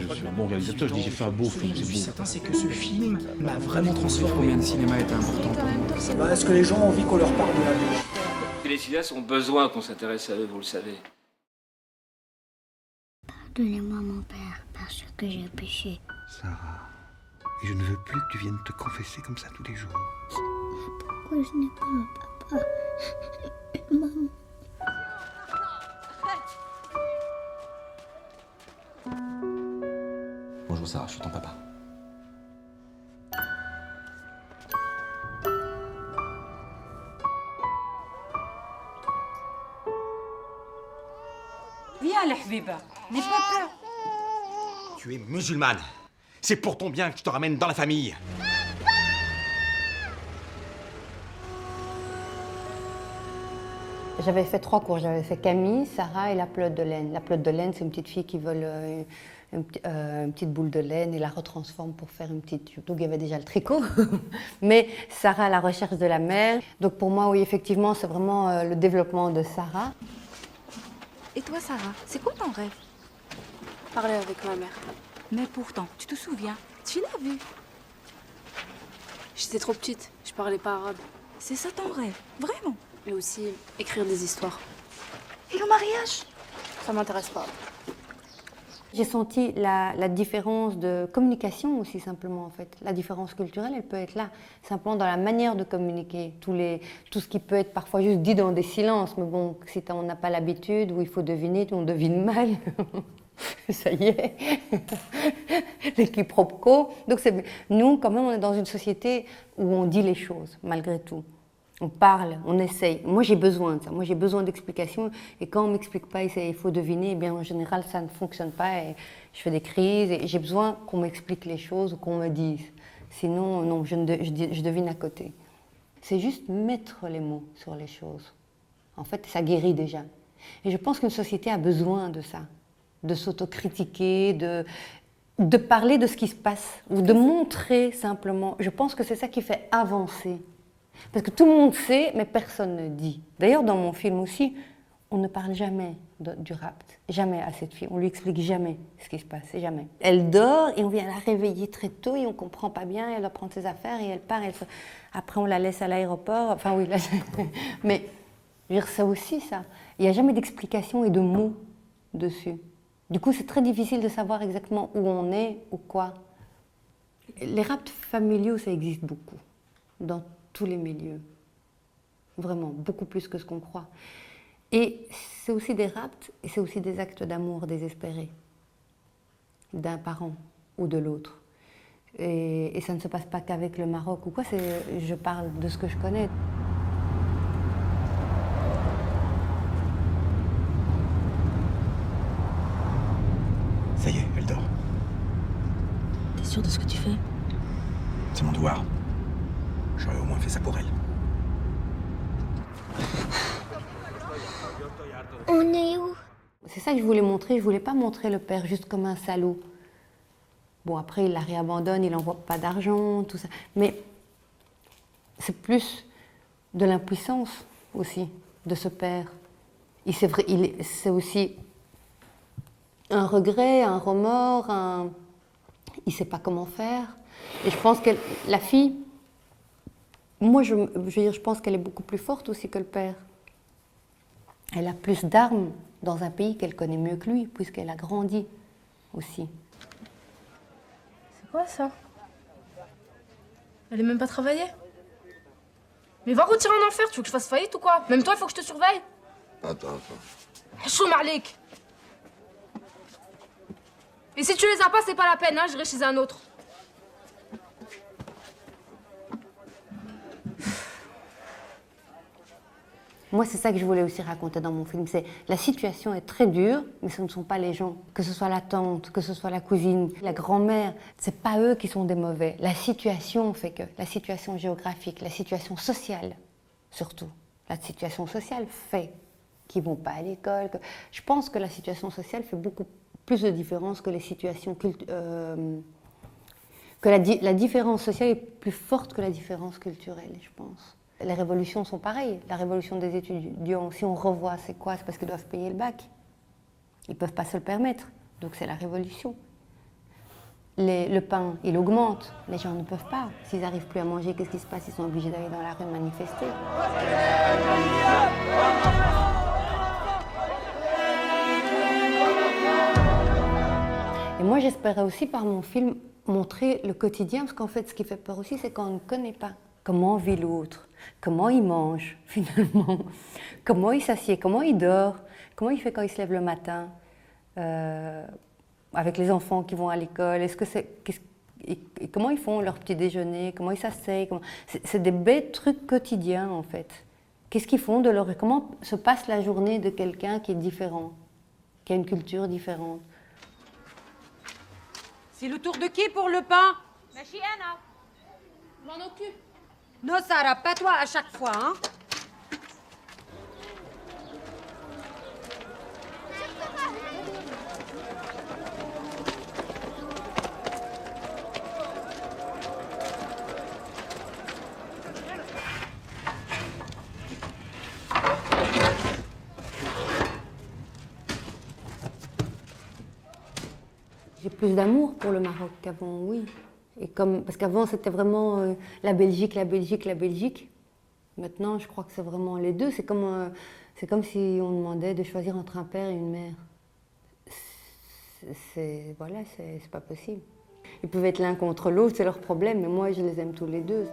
pas, je suis un bon réalisateur, je dis j'ai fait un beau film, Ce que je suis c'est beau. certain, c'est que ce film m'a vraiment transformé. Combien de cinéma était important pour vous? Est-ce que les gens ont envie qu'on leur parle de la vie? Les cinéastes ont besoin qu'on s'intéresse à eux, vous le savez. Pardonnez-moi, mon père, parce que j'ai péché. Sarah, et je ne veux plus que tu viennes te confesser comme ça tous les jours. Pourquoi je n'ai pas un papa? Maman. Bonjour Sarah, je suis ton papa. Viens, la Habiba, n'aie pas peur. Tu es musulmane. C'est pour ton bien que je te ramène dans la famille. J'avais fait 3 cours. J'avais fait Camille, Sarah et la pelote de laine. La pelote de laine, c'est une petite fille qui vole une petite boule de laine et la retransforme pour faire une petite jupe. Donc il y avait déjà le tricot. Mais Sarah à la recherche de la mère. Donc pour moi, oui, effectivement, c'est vraiment le développement de Sarah. Et toi, Sarah, c'est quoi ton rêve? Parler avec ma mère. Mais pourtant, tu te souviens, tu l'as vu. J'étais trop petite, je parlais pas arabe. C'est ça ton rêve, vraiment. Et aussi écrire des histoires. Et le mariage? Ça m'intéresse pas. J'ai senti la différence de communication aussi simplement en fait. La différence culturelle, elle peut être là, simplement dans la manière de communiquer. Tout ce qui peut être parfois juste dit dans des silences, mais bon, si on n'a pas l'habitude, où il faut deviner, on devine mal. Ça y est, les quiproquos. Donc nous, quand même, on est dans une société où on dit les choses, malgré tout. On parle, on essaye. Moi, j'ai besoin de ça. Moi, j'ai besoin d'explications. Et quand on ne m'explique pas, il faut deviner, eh bien, en général, ça ne fonctionne pas. Et je fais des crises. Et j'ai besoin qu'on m'explique les choses ou qu'on me dise. Sinon, non, je devine à côté. C'est juste mettre les mots sur les choses. En fait, ça guérit déjà. Et je pense qu'une société a besoin de ça. De s'autocritiquer, de parler de ce qui se passe. Ou de montrer simplement. Je pense que c'est ça qui fait avancer. Parce que tout le monde sait, mais personne ne dit. D'ailleurs, dans mon film aussi, on ne parle jamais du rapt. Jamais à cette fille. On lui explique jamais ce qui se passe, jamais. Elle dort et on vient la réveiller très tôt et on comprend pas bien. Elle doit prendre ses affaires et elle part. Après, on la laisse à l'aéroport. Enfin, oui, là, mais je veux dire, ça aussi, ça. Il n'y a jamais d'explication et de mots dessus. Du coup, c'est très difficile de savoir exactement où on est ou quoi. Les rapts familiaux, ça existe beaucoup. Dans tous les milieux. Vraiment, beaucoup plus que ce qu'on croit. Et c'est aussi des rapts, et c'est aussi des actes d'amour désespérés, d'un parent ou de l'autre. Et ça ne se passe pas qu'avec le Maroc ou quoi, je parle de ce que je connais. Ça y est, elle dort. T'es sûr de ce que tu fais? C'est mon devoir. J'aurais au moins fait ça pour elle. On est où? C'est ça que je voulais montrer. Je voulais pas montrer le père juste comme un salaud. Bon, après, il la réabandonne, il n'envoie pas d'argent, tout ça. Mais c'est plus de l'impuissance aussi de ce père. C'est aussi un regret, un remords, il ne sait pas comment faire. Et je pense que la fille, moi, je veux dire, je pense qu'elle est beaucoup plus forte aussi que le père. Elle a plus d'armes dans un pays qu'elle connaît mieux que lui, puisqu'elle a grandi aussi. C'est quoi ça? Elle est même pas travaillée? Mais va retirer en enfer, tu veux que je fasse faillite ou quoi? Même toi, il faut que je te surveille. Attends. Choum Malik. Et si tu les as pas, c'est pas la peine, hein, j'irai chez un autre. Moi, c'est ça que je voulais aussi raconter dans mon film. C'est la situation est très dure, mais ce ne sont pas les gens. Que ce soit la tante, que ce soit la cousine, la grand-mère, c'est pas eux qui sont des mauvais. La situation fait que, la situation géographique, la situation sociale, surtout. La situation sociale fait qu'ils vont pas à l'école. Je pense que la situation sociale fait beaucoup plus de différence que les situations la différence sociale est plus forte que la différence culturelle, je pense. Les révolutions sont pareilles. La révolution des étudiants, si on revoit, c'est quoi? C'est parce qu'ils doivent payer le bac. Ils ne peuvent pas se le permettre. Donc c'est la révolution. Le pain, il augmente. Les gens ne peuvent pas. S'ils n'arrivent plus à manger, qu'est-ce qui se passe? Ils sont obligés d'aller dans la rue manifester. Et moi, j'espérais aussi par mon film montrer le quotidien, parce qu'en fait, ce qui fait peur aussi, c'est qu'on ne connaît pas comment vit l'autre, comment il mange finalement, comment il s'assied, comment il dort, comment il fait quand il se lève le matin. Avec les enfants qui vont à l'école, comment ils font leur petit déjeuner, comment ils s'asseyent, c'est des bêtes trucs quotidiens en fait. Qu'est-ce qu'ils font comment se passe la journée de quelqu'un qui est différent, qui a une culture différente. C'est le tour de qui pour le pain? Machie Anna. Je m'en occupe. Non, Sarah, pas toi à chaque fois, hein? J'ai plus d'amour pour le Maroc qu'avant, oui. Parce qu'avant, c'était vraiment la Belgique, la Belgique, la Belgique. Maintenant, je crois que c'est vraiment les deux. C'est comme si on demandait de choisir entre un père et une mère. Voilà, c'est pas possible. Ils peuvent être l'un contre l'autre, c'est leur problème, mais moi, je les aime tous les deux.